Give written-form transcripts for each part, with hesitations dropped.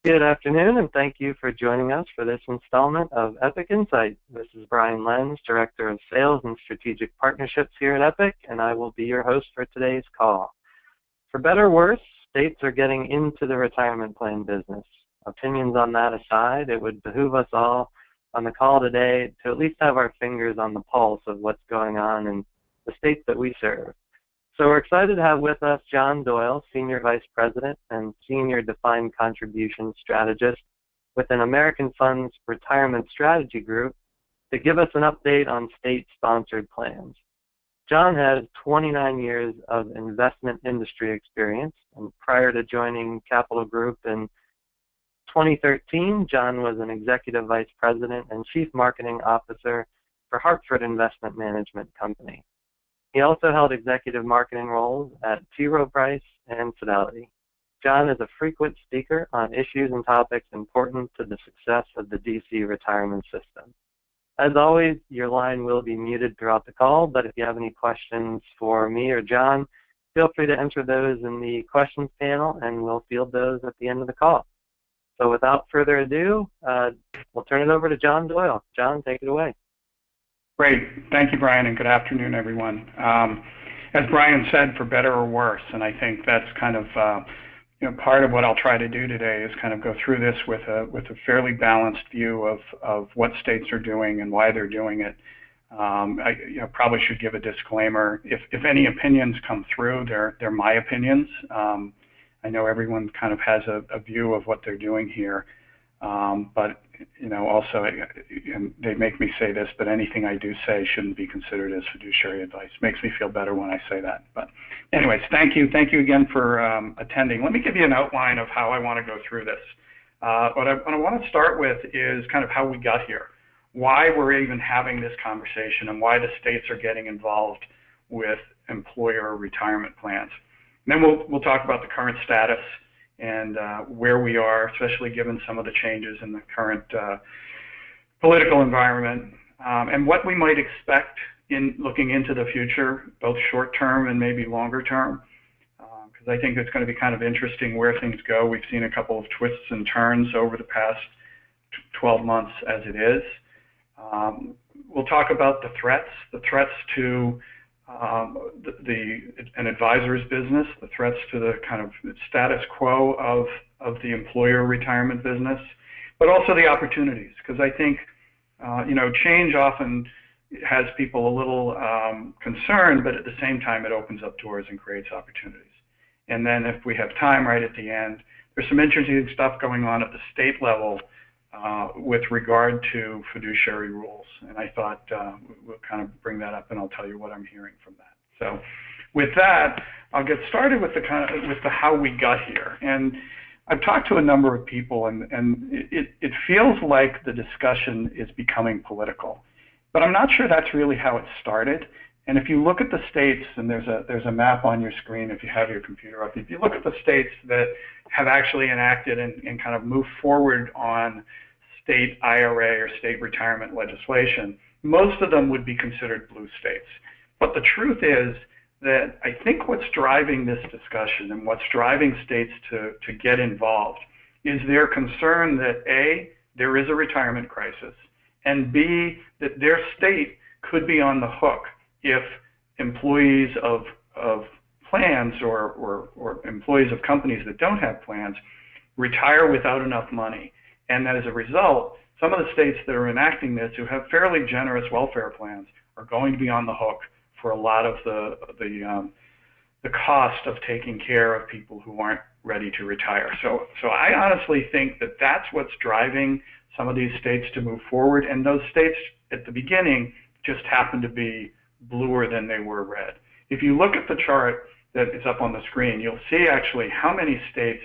Good afternoon, and thank you for joining us for this installment of Epic Insight. This is Brian Lenz, Director of Sales and Strategic Partnerships here at Epic, and I will be your host for today's call. For better or worse, states are getting into the retirement plan business. Opinions on that aside, it would behoove us all on the call today to at least have our fingers on the pulse of what's going on in the states that we serve. So we're excited to have with us John Doyle, Senior Vice President and Senior Defined Contribution Strategist within American Fund's Retirement Strategy Group, to give us an update on state-sponsored plans. John has 29 years of investment industry experience, and prior to joining Capital Group in 2013, John was an Executive Vice President and Chief Marketing Officer for Hartford Investment Management Company. He also held executive marketing roles at T. Rowe Price and Fidelity. John is a frequent speaker on issues and topics important to the success of the DC retirement system. As always, your line will be muted throughout the call, but if you have any questions for me or John, feel free to enter those in the questions panel, and we'll field those at the end of the call. So without further ado, we'll turn it over to John Doyle. John, take it away. Great. Thank you, Brian, and good afternoon, everyone. As Brian said, for better or worse, and I think that's kind of part of what I'll try to do today is kind of go through this with a fairly balanced view of what states are doing and why they're doing it. I probably should give a disclaimer. If any opinions come through, they're my opinions. I know everyone kind of has a view of what they're doing here. But also, and they make me say this, but anything I do say shouldn't be considered as fiduciary advice. Makes me feel better when I say that. But anyways, thank you again for attending. Let me give you an outline of how I want to go through this. What I want to start with is kind of how we got here, why we're even having this conversation, and why the states are getting involved with employer retirement plans. And then we'll talk about the current status and where we are, especially given some of the changes in the current political environment, and what we might expect in looking into the future, both short-term and maybe longer-term, because I think it's going to be kind of interesting where things go. We've seen a couple of twists and turns over the past 12 months as it is. We'll talk about the threats to an advisor's business, the threats to the kind of status quo of the employer retirement business, but also the opportunities, because I think change often has people a little concerned, but at the same time it opens up doors and creates opportunities. And then if we have time right at the end, there's some interesting stuff going on at the state level with regard to fiduciary rules, and I thought we'll kind of bring that up, and I'll tell you what I'm hearing from that. So, with that, I'll get started with the how we got here. And I've talked to a number of people, and it feels like the discussion is becoming political, but I'm not sure that's really how it started. And if you look at the states, and there's a map on your screen if you have your computer up, if you look at the states that have actually enacted and kind of moved forward on state IRA or state retirement legislation, most of them would be considered blue states. But the truth is that I think what's driving this discussion and what's driving states to get involved is their concern that A, there is a retirement crisis, and B, that their state could be on the hook if employees of plans or employees of companies that don't have plans retire without enough money. And that as a result, some of the states that are enacting this, who have fairly generous welfare plans, are going to be on the hook for a lot of the cost of taking care of people who aren't ready to retire. So I honestly think that that's what's driving some of these states to move forward, and those states at the beginning just happen to be bluer than they were red. If you look at the chart that is up on the screen, you'll see actually how many states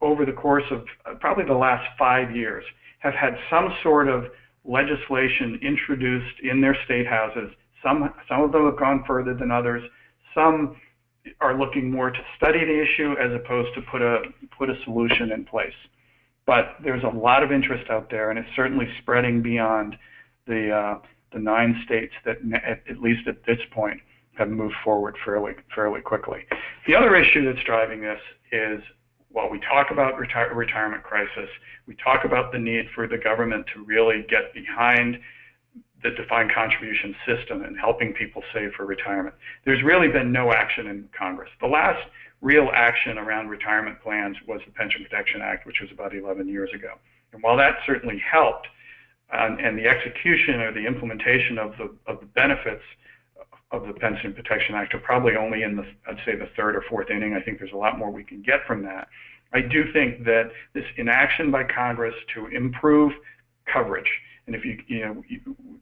over the course of probably the last 5 years have had some sort of legislation introduced in their state houses. Some of them have gone further than others. Some are looking more to study the issue as opposed to put a solution in place. But there's a lot of interest out there, and it's certainly spreading beyond the 9 states that, at least at this point, have moved forward fairly quickly. The other issue that's driving this is while we talk about retirement crisis, we talk about the need for the government to really get behind the defined contribution system and helping people save for retirement. There's really been no action in Congress. The last real action around retirement plans was the Pension Protection Act, which was about 11 years ago. And while that certainly helped, and the execution or the implementation of the benefits of the Pension Protection Act are probably only in I'd say the third or fourth inning. I think there's a lot more we can get from that. I do think that this inaction by Congress to improve coverage, and if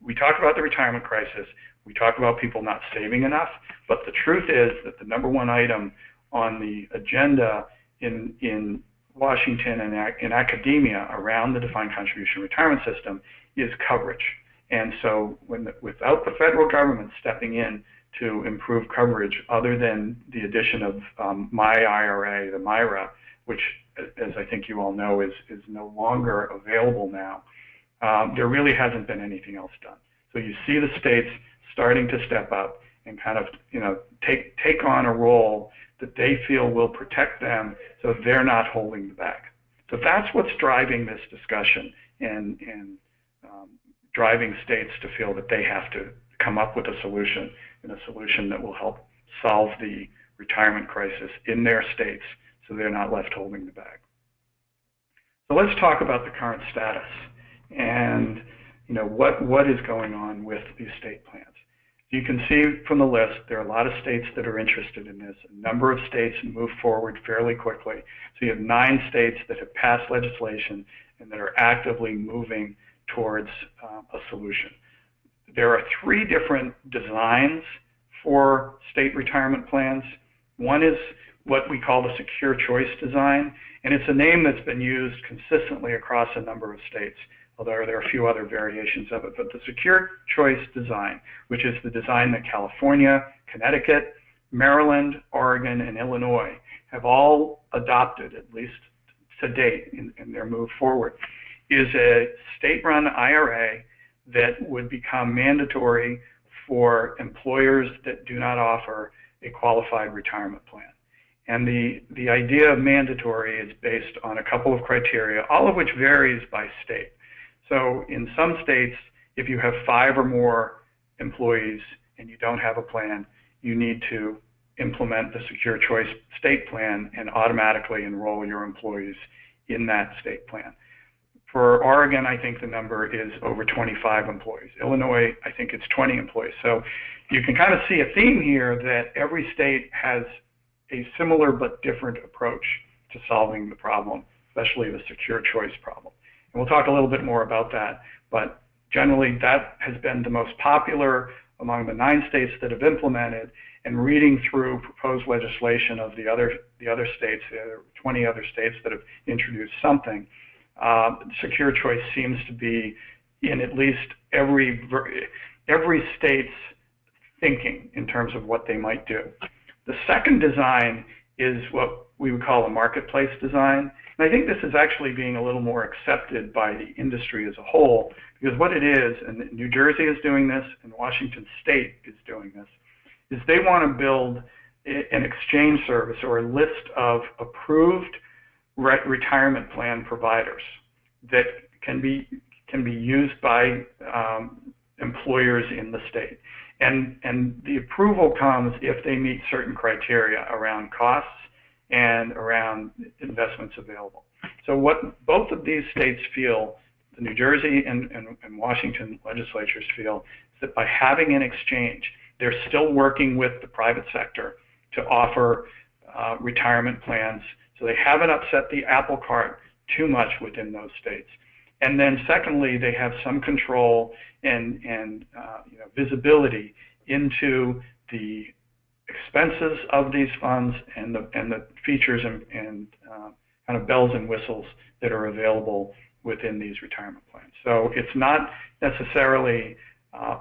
we talk about the retirement crisis, we talk about people not saving enough, but the truth is that the number one item on the agenda in Washington and in academia around the defined contribution retirement system is coverage. And so without the federal government stepping in to improve coverage, other than the addition of My IRA, the MIRA, which, as I think you all know, is no longer available now, there really hasn't been anything else done. So you see the states starting to step up and kind of take on a role that they feel will protect them, so they're not holding the bag. So that's what's driving this discussion and driving states to feel that they have to come up with a solution, and a solution that will help solve the retirement crisis in their states so they're not left holding the bag. So let's talk about the current status and what is going on with these state plans. You can see from the list, there are a lot of states that are interested in this. A number of states move forward fairly quickly. So you have 9 states that have passed legislation and that are actively moving towards a solution. There are 3 different designs for state retirement plans. One is what we call the secure choice design, and it's a name that's been used consistently across a number of states, although there are a few other variations of it. But the secure choice design, which is the design that California, Connecticut, Maryland, Oregon, and Illinois have all adopted, at least to date in their move forward, is a state-run IRA that would become mandatory for employers that do not offer a qualified retirement plan. And the idea of mandatory is based on a couple of criteria, all of which varies by state. So in some states, if you have 5 or more employees and you don't have a plan, you need to implement the secure choice state plan and automatically enroll your employees in that state plan. For Oregon, I think the number is over 25 employees. Illinois, I think it's 20 employees. So you can kind of see a theme here that every state has a similar but different approach to solving the problem, especially the secure choice problem. And we'll talk a little bit more about that, but generally that has been the most popular among the 9 states that have implemented. And reading through proposed legislation of the other states, the other 20 other states that have introduced something, secure choice seems to be in at least every state's thinking in terms of what they might do. The second design is what we would call a marketplace design. And I think this is actually being a little more accepted by the industry as a whole, because what it is, and New Jersey is doing this, and Washington State is doing this, is they want to build an exchange service or a list of approved retirement plan providers that can be used by employers in the state. And the approval comes if they meet certain criteria around costs and around investments available. So what both of these states feel, the New Jersey and Washington legislatures feel, is that by having an exchange, they're still working with the private sector to offer retirement plans, so they haven't upset the apple cart too much within those states. And then secondly, they have some control and visibility into the expenses of these funds and the features and kind of bells and whistles that are available within these retirement plans. So it's not necessarily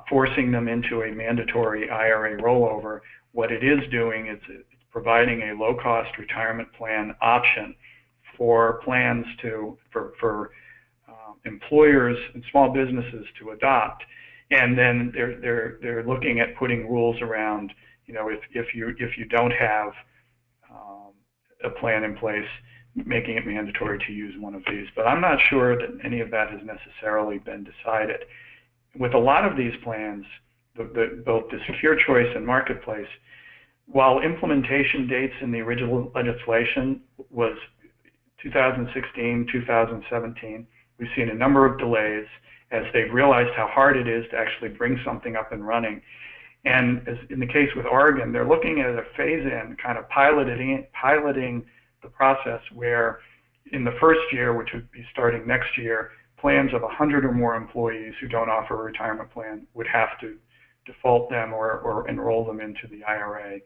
forcing them into a mandatory IRA rollover. What it is doing is it's providing a low-cost retirement plan option for plans for employers and small businesses to adopt. And then they're looking at putting rules around, if you don't have a plan in place, making it mandatory to use one of these. But I'm not sure that any of that has necessarily been decided. With a lot of these plans, both the Secure Choice and Marketplace, while implementation dates in the original legislation was 2016, 2017, we've seen a number of delays as they've realized how hard it is to actually bring something up and running. And as in the case with Oregon, they're looking at a phase-in, kind of piloting the process where in the first year, which would be starting next year, plans of 100 or more employees who don't offer a retirement plan would have to default them or enroll them into the IRA.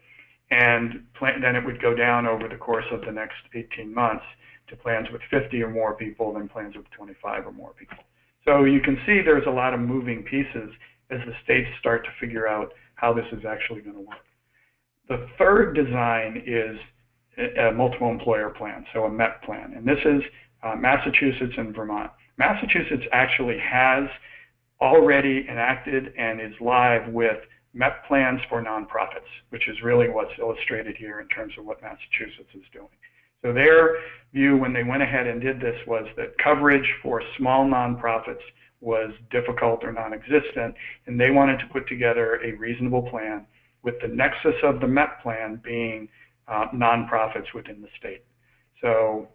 And then it would go down over the course of the next 18 months to plans with 50 or more people, then plans with 25 or more people. So you can see there's a lot of moving pieces as the states start to figure out how this is actually going to work. The third design is a multiple employer plan, so a MEP plan. And this is Massachusetts and Vermont. Massachusetts actually has already enacted and is live with MEP plans for nonprofits, which is really what's illustrated here in terms of what Massachusetts is doing. So their view when they went ahead and did this was that coverage for small nonprofits was difficult or non-existent, and they wanted to put together a reasonable plan with the nexus of the MEP plan being nonprofits within the state. So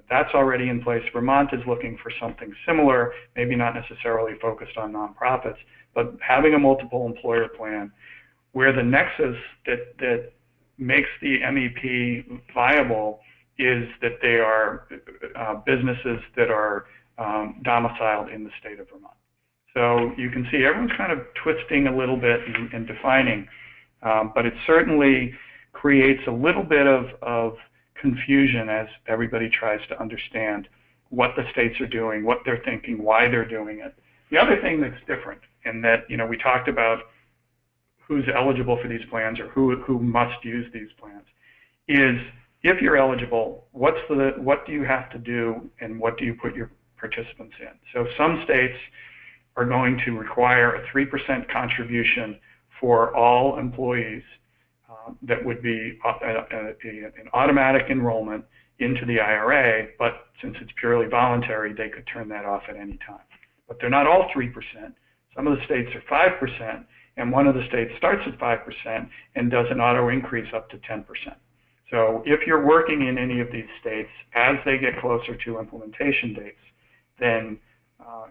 that's already in place. Vermont is looking for something similar, maybe not necessarily focused on nonprofits, but having a multiple employer plan where the nexus that makes the MEP viable is that they are businesses that are domiciled in the state of Vermont. So you can see everyone's kind of twisting a little bit and defining, but it certainly creates a little bit of confusion as everybody tries to understand what the states are doing, what they're thinking, why they're doing it. The other thing that's different, and that we talked about who's eligible for these plans or who must use these plans, is if you're eligible, what do you have to do and what do you put your participants in? So some states are going to require a 3% contribution for all employees. That would be an automatic enrollment into the IRA, but since it's purely voluntary, they could turn that off at any time. But they're not all 3%. Some of the states are 5%, and one of the states starts at 5% and does an auto increase up to 10%. So if you're working in any of these states, as they get closer to implementation dates, then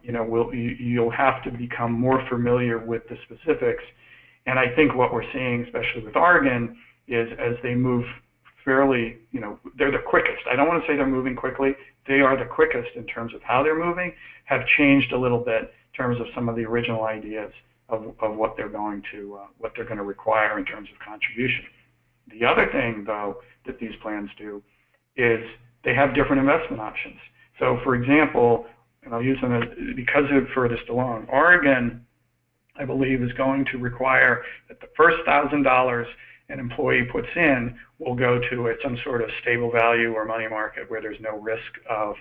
you'll have to become more familiar with the specifics. And I think what we're seeing, especially with Oregon, is as they move fairly, they're the quickest. I don't want to say they're moving quickly. They are the quickest in terms of how they're moving, have changed a little bit in terms of some of the original ideas of what they're going to require in terms of contribution. The other thing, though, that these plans do is they have different investment options. So, for example, and I'll use them because they're furthest along, Oregon, I believe, is going to require that the first $1,000 an employee puts in will go to some sort of stable value or money market where there's no risk of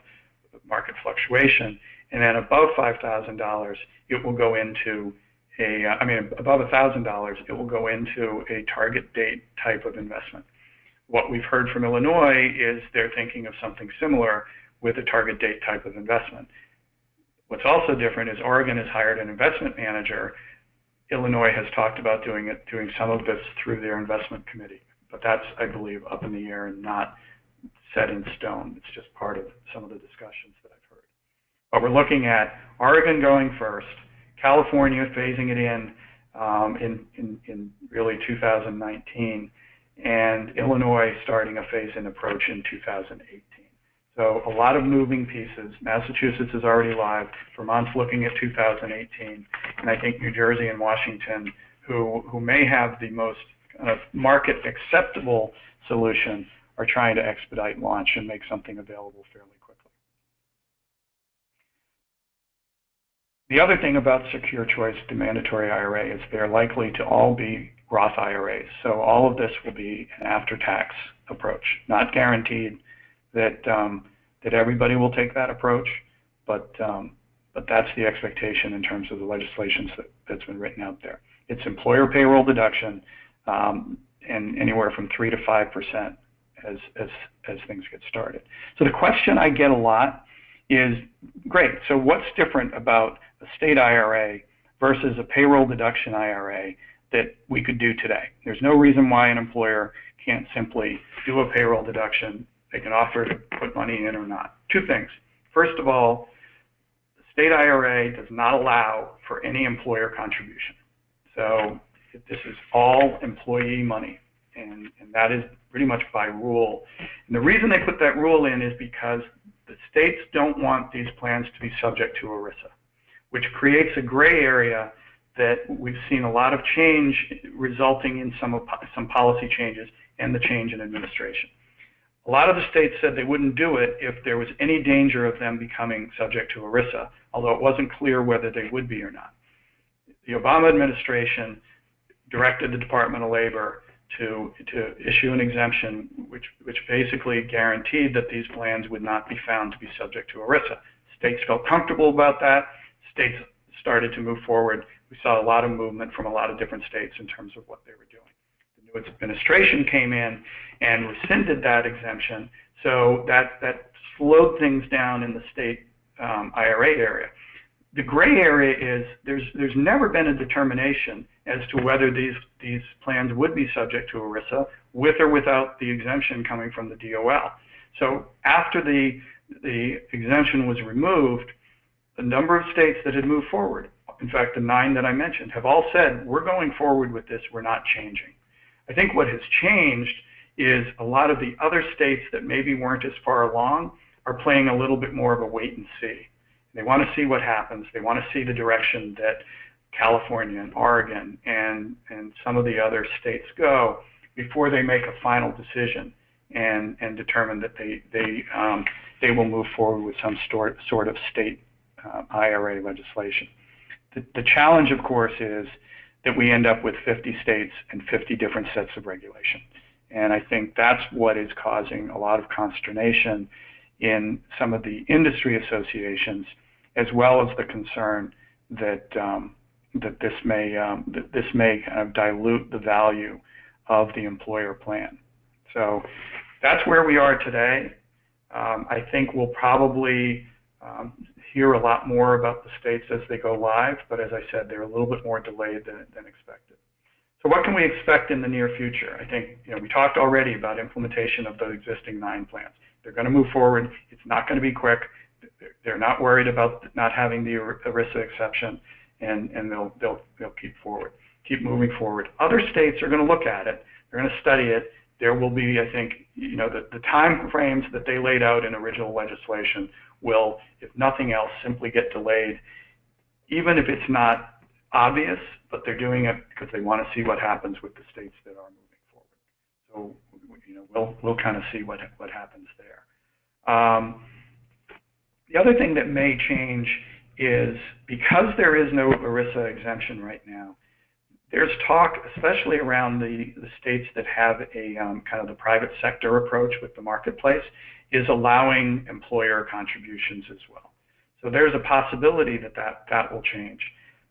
market fluctuation. And then above $5,000, it will go into above $1,000, it will go into a target date type of investment. What we've heard from Illinois is they're thinking of something similar with a target date type of investment. What's also different is Oregon has hired an investment manager. Illinois has talked about doing some of this through their investment committee, but that's, I believe, up in the air and not set in stone. It's just part of some of the discussions that I've heard. But we're looking at Oregon going first, California phasing it in really 2019, and Illinois starting a phase-in approach in 2018. So a lot of moving pieces. Massachusetts is already live. Vermont's looking at 2018. And I think New Jersey and Washington, who may have the most kind of market acceptable solution, are trying to expedite launch and make something available fairly quickly. The other thing about Secure Choice, the mandatory IRA, is they're likely to all be Roth IRAs. So all of this will be an after-tax approach, not guaranteed that everybody will take that approach, but that's the expectation in terms of the legislation that's been written out there. It's employer payroll deduction and anywhere from 3 to 5%, as things get started. So the question I get a lot is, great, so what's different about a state IRA versus a payroll deduction IRA that we could do today? There's no reason why an employer can't simply do a payroll deduction. They can offer to put money in or not. Two things. First of all, the state IRA does not allow for any employer contribution. So this is all employee money, and that is pretty much by rule. And the reason they put that rule in is because the states don't want these plans to be subject to ERISA, which creates a gray area that we've seen a lot of change resulting in some policy changes and the change in administration. A lot of the states said they wouldn't do it if there was any danger of them becoming subject to ERISA, although it wasn't clear whether they would be or not. The Obama administration directed the Department of Labor to issue an exemption which basically guaranteed that these plans would not be found to be subject to ERISA. States felt comfortable about that. States started to move forward. We saw a lot of movement from a lot of different states in terms of what they were doing. The new administration came in and rescinded that exemption, so that slowed things down in the state IRA area. The gray area is there's never been a determination as to whether these plans would be subject to ERISA with or without the exemption coming from the DOL. So after the exemption was removed, a number of states that had moved forward, in fact the 9 that I mentioned, have all said, we're going forward with this, we're not changing. I think what has changed is a lot of the other states that maybe weren't as far along are playing a little bit more of a wait and see. They want to see what happens. They want to see the direction that California and Oregon and some of the other states go before they make a final decision and determine that they will move forward with some sort of state IRA legislation. The challenge, of course, is that we end up with 50 states and 50 different sets of regulation. And I think that's what is causing a lot of consternation in some of the industry associations, as well as the concern that that this may kind of dilute the value of the employer plan. So that's where we are today. I think we'll probably hear a lot more about the states as they go live, but as I said, they're a little bit more delayed than expected. So what can we expect in the near future? I think we talked already about implementation of the existing 9 plans. They're going to move forward. It's not going to be quick. They're not worried about not having the ERISA exception, and they'll keep moving forward. Other states are going to look at it. They're going to study it. There will be, I think, the time frames that they laid out in original legislation will, if nothing else, simply get delayed, even if it's not obvious, but they're doing it because they want to see what happens with the states that are moving forward. So, we'll kind of see what happens there. The other thing that may change is because there is no ERISA exemption right now, there's talk, especially around the states that have a kind of the private sector approach with the marketplace, is allowing employer contributions as well. So there's a possibility that will change.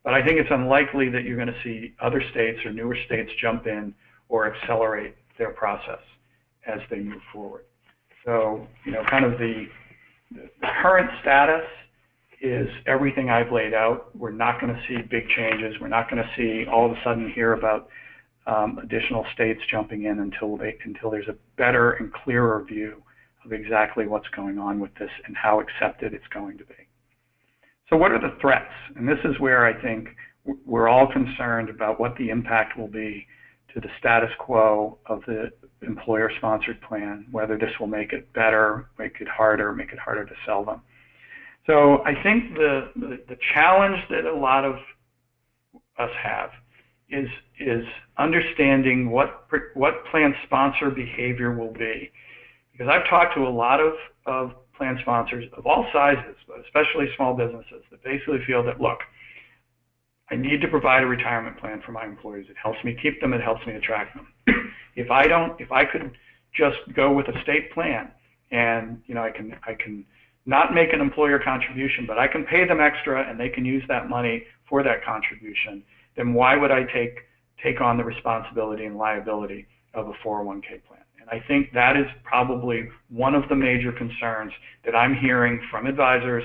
But I think it's unlikely that you're going to see other states or newer states jump in or accelerate their process as they move forward. So, kind of the current status is everything I've laid out. We're not going to see big changes. We're not going to see all of a sudden hear about additional states jumping in until there's a better and clearer view of exactly what's going on with this and how accepted it's going to be. So what are the threats? And this is where I think we're all concerned about what the impact will be to the status quo of the employer-sponsored plan, whether this will make it better, make it harder to sell them. So I think the challenge that a lot of us have is understanding what plan sponsor behavior will be. Because I've talked to a lot of plan sponsors of all sizes, but especially small businesses, that basically feel that, look, I need to provide a retirement plan for my employees. It helps me keep them. It helps me attract them. If I could just go with a state plan and I can not make an employer contribution, but I can pay them extra and they can use that money for that contribution, then why would I take on the responsibility and liability of a 401k plan? And I think that is probably one of the major concerns that I'm hearing from advisors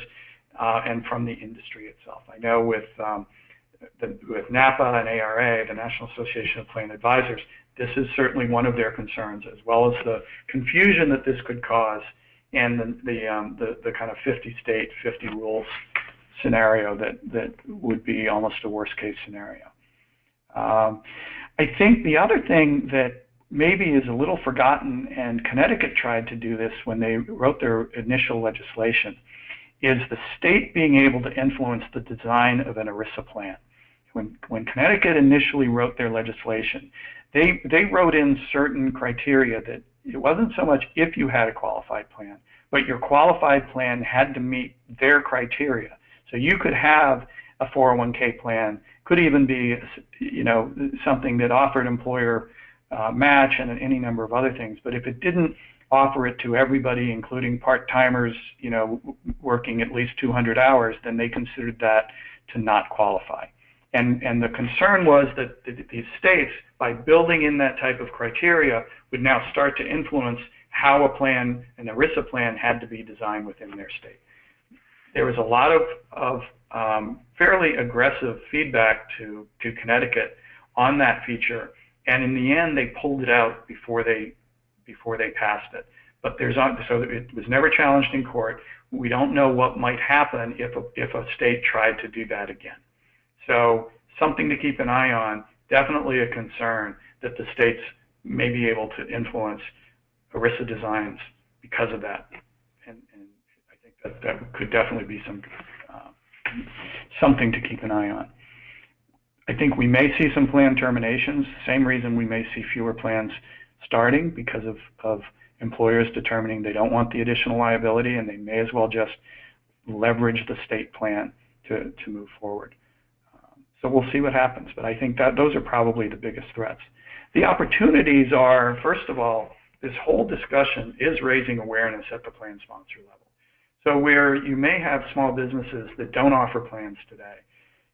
and from the industry itself. I know with NAPA and ARA, the National Association of Plan Advisors, this is certainly one of their concerns, as well as the confusion that this could cause and the kind of 50-state, 50 rules scenario that would be almost a worst-case scenario. I think the other thing that maybe is a little forgotten, and Connecticut tried to do this when they wrote their initial legislation, is the state being able to influence the design of an ERISA plan. When Connecticut initially wrote their legislation, they wrote in certain criteria that it wasn't so much if you had a qualified plan, but your qualified plan had to meet their criteria. So you could have a 401k plan, could even be, something that offered employer match and any number of other things. But if it didn't offer it to everybody, including part-timers, working at least 200 hours, then they considered that to not qualify. And the concern was that these states, by building in that type of criteria, would now start to influence how a plan, an ERISA plan, had to be designed within their state. There was a lot of fairly aggressive feedback to Connecticut on that feature, and in the end, they pulled it out before they passed it. But so it was never challenged in court. We don't know what might happen if a state tried to do that again. So something to keep an eye on. Definitely a concern that the states may be able to influence ERISA designs because of that. And I think that could definitely be something to keep an eye on. I think we may see some plan terminations. Same reason we may see fewer plans starting, because of employers determining they don't want the additional liability, and they may as well just leverage the state plan to move forward. So we'll see what happens, but I think that those are probably the biggest threats. The opportunities are, first of all, this whole discussion is raising awareness at the plan sponsor level. So where you may have small businesses that don't offer plans today,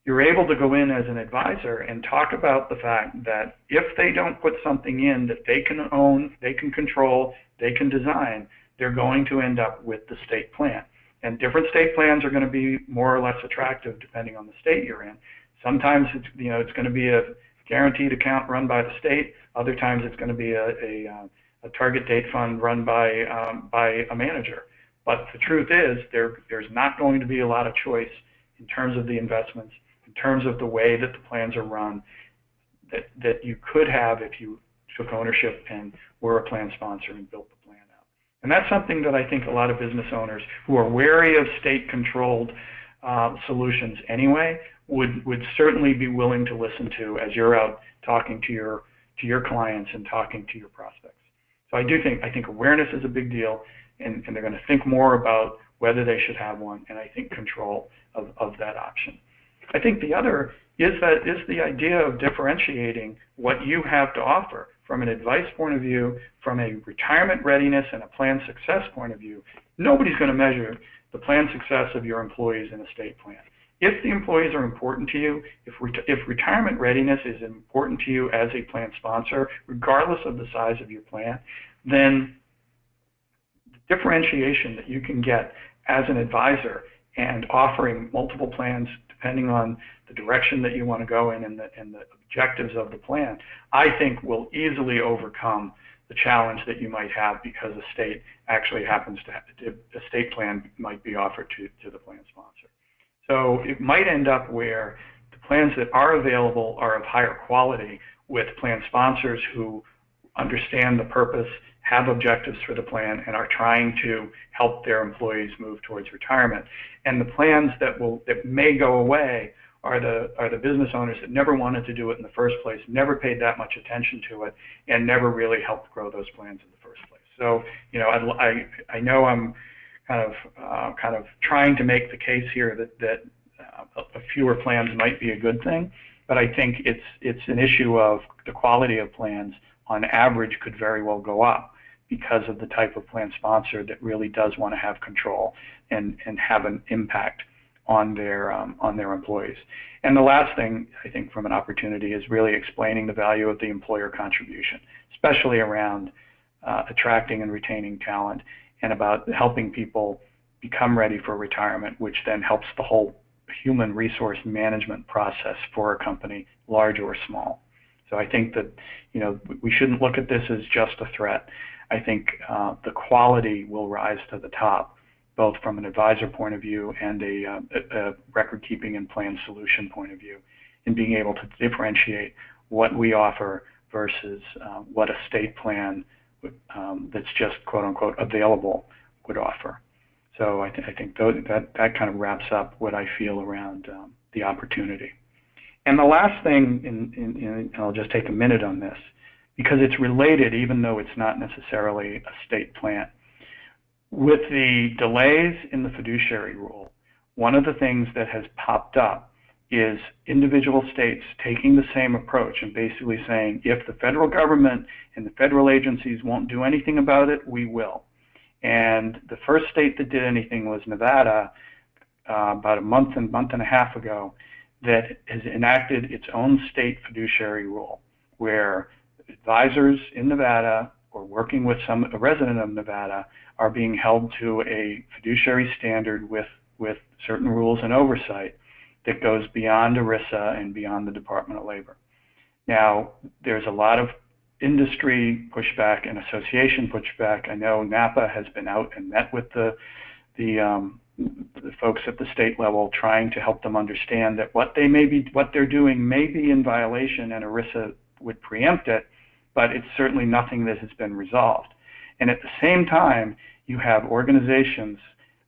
you're able to go in as an advisor and talk about the fact that if they don't put something in that they can own, they can control, they can design, they're going to end up with the state plan. And different state plans are going to be more or less attractive depending on the state you're in. Sometimes it's going to be a guaranteed account run by the state. Other times it's going to be a target date fund run by a manager. But the truth is there's not going to be a lot of choice in terms of the investments, in terms of the way that the plans are run, that you could have if you took ownership and were a plan sponsor and built the plan out. And that's something that I think a lot of business owners who are wary of state-controlled solutions anyway would certainly be willing to listen to as you're out talking to your clients and talking to your prospects. So I think awareness is a big deal, and they're going to think more about whether they should have one, and I think control of that option. I think the other is the idea of differentiating what you have to offer from an advice point of view, from a retirement readiness and a plan success point of view. Nobody's going to measure the plan success of your employees in a state plan. If the employees are important to you, if retirement readiness is important to you as a plan sponsor, regardless of the size of your plan, then the differentiation that you can get as an advisor and offering multiple plans depending on the direction that you want to go in and the objectives of the plan, I think will easily overcome the challenge that you might have because a state actually happens to have a state plan might be offered to the plan sponsor. So it might end up where the plans that are available are of higher quality with plan sponsors who understand the purpose, have objectives for the plan, and are trying to help their employees move towards retirement. And the plans that may go away are the business owners that never wanted to do it in the first place, never paid that much attention to it, and never really helped grow those plans in the first place. So, I know I'm kind of trying to make the case here that fewer plans might be a good thing, but I think it's an issue of the quality of plans on average could very well go up because of the type of plan sponsor that really does want to have control and have an impact on their employees. And the last thing I think from an opportunity is really explaining the value of the employer contribution, especially around attracting and retaining talent, and about helping people become ready for retirement, which then helps the whole human resource management process for a company, large or small. So I think that, we shouldn't look at this as just a threat. I think the quality will rise to the top, both from an advisor point of view and a record keeping and plan solution point of view, in being able to differentiate what we offer versus what a state plan that's just quote unquote available would offer. So I think that kind of wraps up what I feel around the opportunity. And the last thing, and I'll just take a minute on this, because it's related even though it's not necessarily a state plan. With the delays in the fiduciary rule, one of the things that has popped up is individual states taking the same approach and basically saying, if the federal government and the federal agencies won't do anything about it, we will. And the first state that did anything was Nevada, about a month and a half ago, that has enacted its own state fiduciary rule, where advisors in Nevada or working with a resident of Nevada are being held to a fiduciary standard with certain rules and oversight that goes beyond ERISA and beyond the Department of Labor. Now, there's a lot of industry pushback and association pushback. I know NAPA has been out and met with the folks at the state level, trying to help them understand that what they're doing may be in violation, and ERISA would preempt it, but it's certainly nothing that has been resolved. And at the same time, you have organizations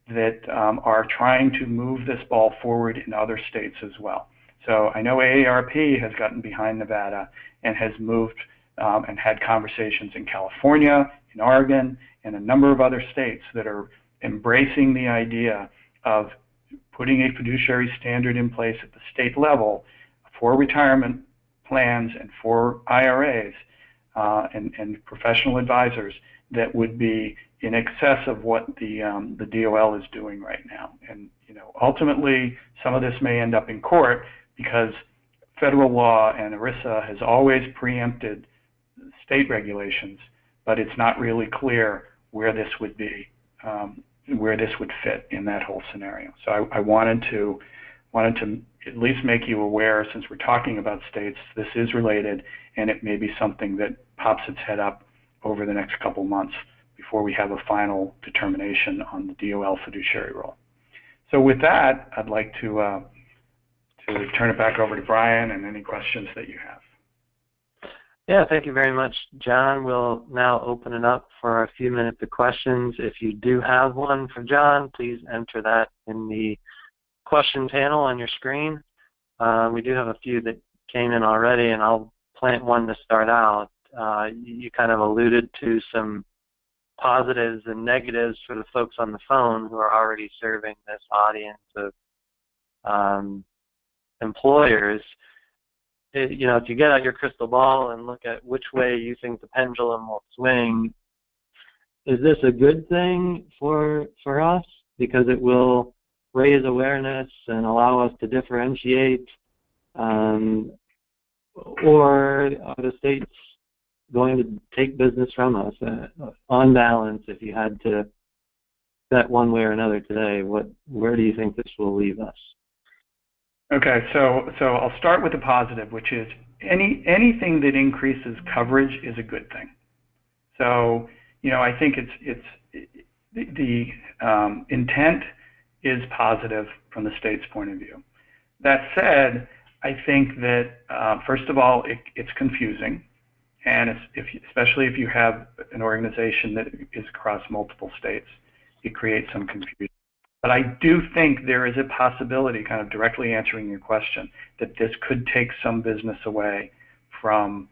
that are trying to move this ball forward in other states as well. So I know AARP has gotten behind Nevada and has moved and had conversations in California, in Oregon, and a number of other states that are embracing the idea of putting a fiduciary standard in place at the state level for retirement plans and for IRAs and professional advisors that would be in excess of what the DOL is doing right now. And ultimately, some of this may end up in court because federal law and ERISA has always preempted state regulations, but it's not really clear where this would be, where this would fit in that whole scenario. So I wanted to at least make you aware, since we're talking about states, this is related, and it may be something that pops its head up over the next couple months before we have a final determination on the DOL fiduciary rule. So with that, I'd like to turn it back over to Brian and any questions that you have. Yeah, thank you very much, John. We'll now open it up for a few minutes of questions. If you do have one for John, please enter that in the question panel on your screen. We do have a few that came in already, and I'll plant one to start out. You kind of alluded to some positives and negatives for the folks on the phone who are already serving this audience of employers. If you get out your crystal ball and look at which way you think the pendulum will swing, is this a good thing for us because it will raise awareness and allow us to differentiate, or are the states going to take business from us? On balance, if you had to bet one way or another today, where do you think this will leave us? Okay, so I'll start with the positive, which is anything that increases coverage is a good thing. So I think the intent is positive from the state's point of view. That said, I think that first of all, it's confusing, and especially if you have an organization that is across multiple states, it creates some confusion. But I do think there is a possibility, kind of directly answering your question, that this could take some business away from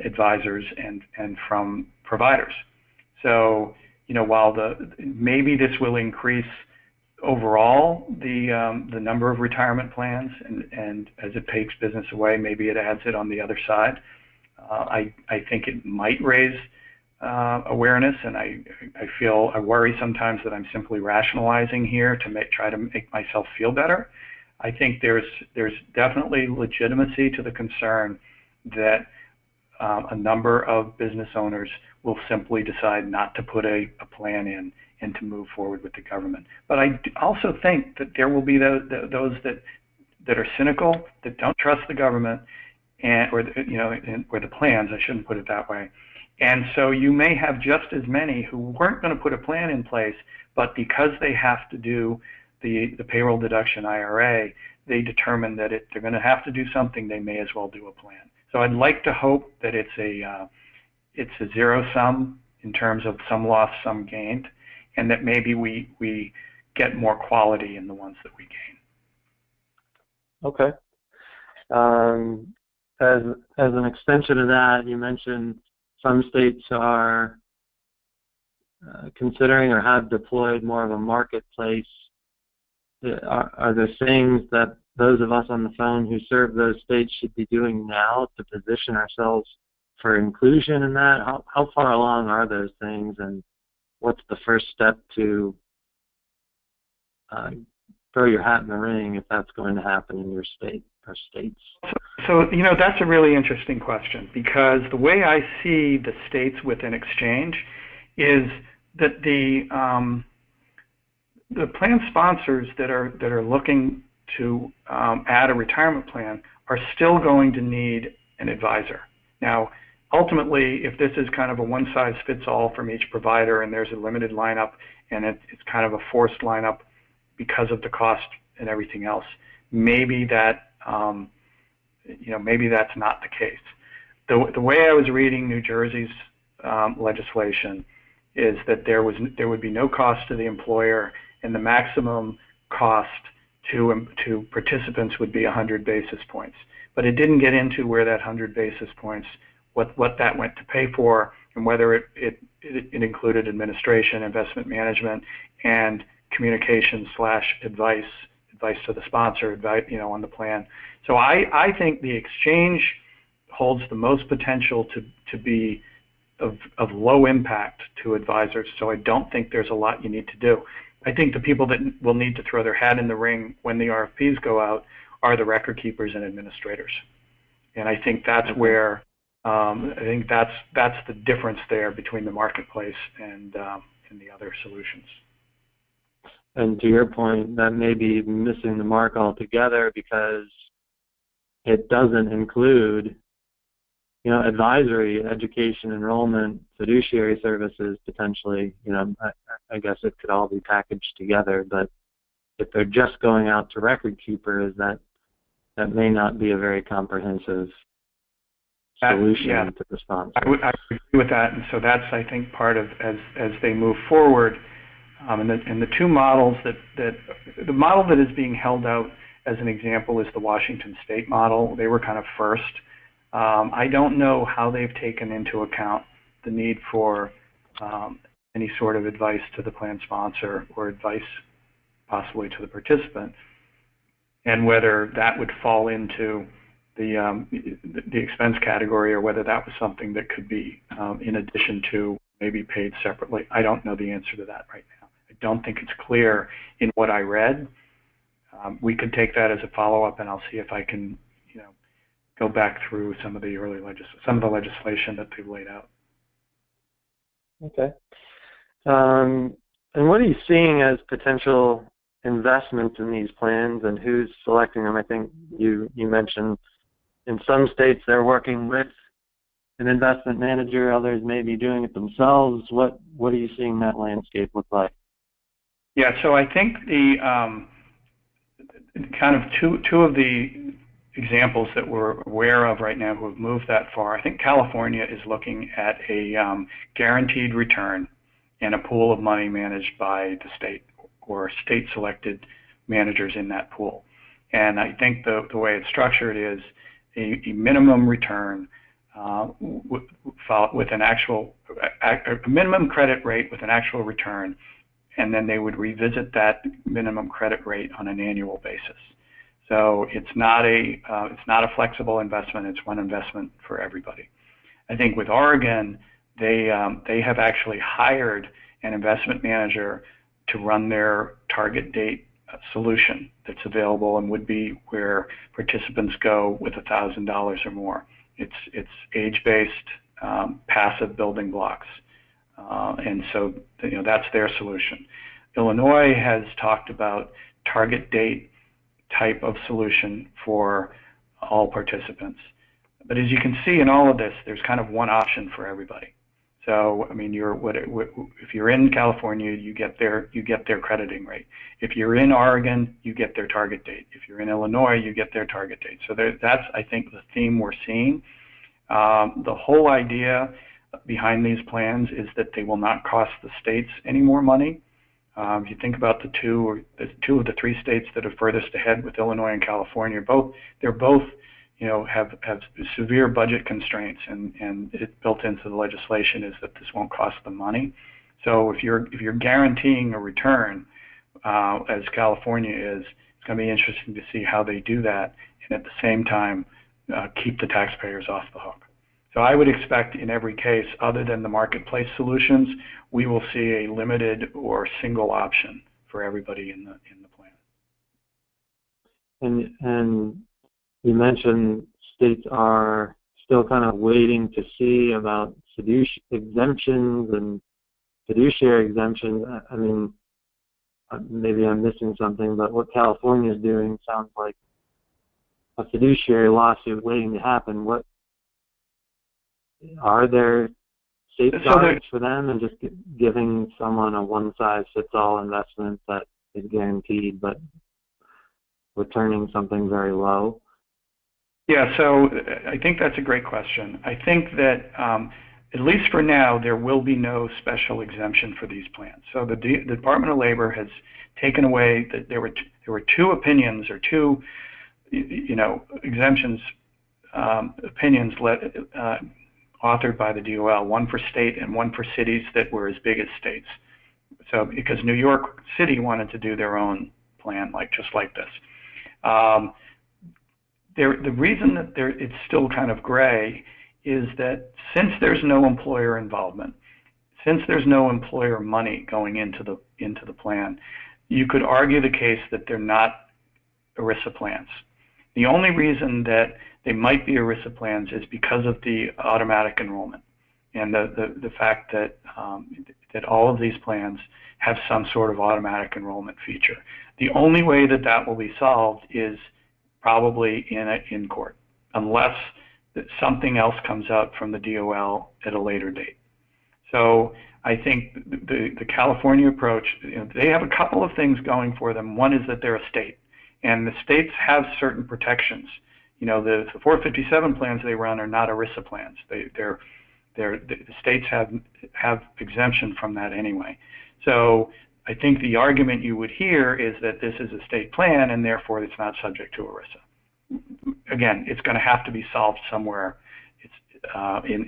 advisors and from providers. So, while maybe this will increase overall the number of retirement plans, and as it takes business away, maybe it adds it on the other side. I think it might raise awareness, and I worry sometimes that I'm simply rationalizing here to try to make myself feel better. I think there's definitely legitimacy to the concern that a number of business owners will simply decide not to put a plan in and to move forward with the government. But I also think that there will be those that are cynical, that don't trust the government, or the plans. I shouldn't put it that way. And so you may have just as many who weren't going to put a plan in place, but because they have to do the payroll deduction IRA, they determine that they're going to have to do something. They may as well do a plan. So I'd like to hope that it's a zero sum in terms of some lost, some gained, and that maybe we get more quality in the ones that we gain. Okay. As an extension of that, you mentioned some states are considering or have deployed more of a marketplace. Are there things that those of us on the phone who serve those states should be doing now to position ourselves for inclusion in that? How far along are those things, and what's the first step to throw your hat in the ring if that's going to happen in your state or states? So that's a really interesting question, because the way I see the states with an exchange is that the plan sponsors that are looking to add a retirement plan are still going to need an advisor. Now, ultimately, if this is kind of a one-size-fits-all from each provider and there's a limited lineup and it's kind of a forced lineup because of the cost and everything else, maybe that maybe that's not the case. The way I was reading New Jersey's legislation is that there would be no cost to the employer, and the maximum cost to participants would be 100 basis points. But it didn't get into where that 100 basis points, what that went to pay for, and whether it included administration, investment management, and communication / advice to the sponsor, on the plan. So I think the exchange holds the most potential to be of low impact to advisors. So I don't think there's a lot you need to do. I think the people that will need to throw their hat in the ring when the RFPs go out are the record keepers and administrators. And I think that's where that's the difference there between the marketplace and the other solutions. And to your point, that may be missing the mark altogether because it doesn't include, advisory, education, enrollment, fiduciary services potentially. I guess it could all be packaged together. But if they're just going out to record keepers, that may not be a very comprehensive solution to the sponsor. I would agree with that, and so that's, I think, part of as they move forward. And the two models the model that is being held out as an example is the Washington State model. They were kind of first. I don't know how they've taken into account the need for any sort of advice to the plan sponsor or advice possibly to the participant, and whether that would fall into the expense category or whether that was something that could be in addition to maybe paid separately. I don't know the answer to that right now. I don't think it's clear in what I read. We could take that as a follow-up, and I'll see if I can, go back through some of the legislation that they've laid out. Okay. And what are you seeing as potential investments in these plans, and who's selecting them? I think you mentioned in some states they're working with an investment manager, others may be doing it themselves. What are you seeing that landscape look like? Yeah, so I think the kind of two of the examples that we're aware of right now who have moved that far. I think California is looking at a guaranteed return and a pool of money managed by the state or state-selected managers in that pool. And I think the way it's structured is a minimum return with an actual a minimum credit rate with an actual return, and then they would revisit that minimum credit rate on an annual basis. So it's not a flexible investment. It's one investment for everybody. I think with Oregon, they have actually hired an investment manager to run their target date solution that's available and would be where participants go with $1,000 or more. It's age-based, passive building blocks, and so that's their solution. Illinois has talked about target date type of solution for all participants. But as you can see in all of this, there's kind of one option for everybody. So, I mean, if you're in California, you get their crediting rate. If you're in Oregon, you get their target date. If you're in Illinois, you get their target date. So that's, I think, the theme we're seeing. The whole idea behind these plans is that they will not cost the states any more money. If you think about the two of the three states that are furthest ahead with Illinois and California, they're both have severe budget constraints, and it built into the legislation is that this won't cost them money. So if you're guaranteeing a return, as California is, it's going to be interesting to see how they do that, and at the same time keep the taxpayers off the hook. So I would expect in every case, other than the marketplace solutions, we will see a limited or single option for everybody in the plan. And you mentioned states are still kind of waiting to see about fiduciary exemptions and fiduciary exemptions. I mean, maybe I'm missing something, but what California is doing sounds like a fiduciary lawsuit waiting to happen. What are there safeguards for them, and just giving someone a one-size-fits-all investment that is guaranteed, but returning something very low? Yeah, so I think that's a great question. I think that at least for now, there will be no special exemption for these plans. So the Department of Labor has taken away that there were two opinions or two, exemptions opinions authored by the DOL, one for state and one for cities that were as big as states. So because New York City wanted to do their own plan, just like this. The reason that it's still kind of gray is that since there's no employer involvement, since there's no employer money going into the plan, you could argue the case that they're not ERISA plans. The only reason that they might be ERISA plans is because of the automatic enrollment and the fact that that all of these plans have some sort of automatic enrollment feature. The only way that that will be solved is probably in court, unless something else comes out from the DOL at a later date. So I think the California approach, they have a couple of things going for them. One is that they're a state, and the states have certain protections. The 457 plans they run are not ERISA plans. The states have exemption from that anyway. So I think the argument you would hear is that this is a state plan and therefore it's not subject to ERISA. Again, it's going to have to be solved somewhere. It's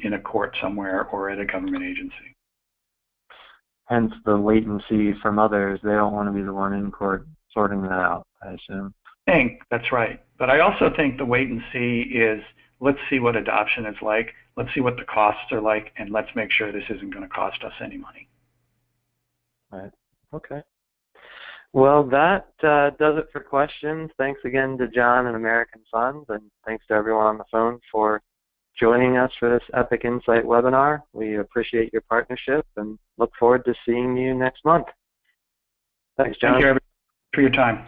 in a court somewhere or at a government agency. Hence the wait and see from others. They don't want to be the one in court sorting that out, I assume. That's right. But I also think the wait and see is, let's see what adoption is like, let's see what the costs are like, and let's make sure this isn't going to cost us any money. Right. Okay. Well, that does it for questions. Thanks again to John and American Funds, and thanks to everyone on the phone for joining us for this Epic Insight webinar. We appreciate your partnership and look forward to seeing you next month. Thanks, John. Thank you, everyone, for your time.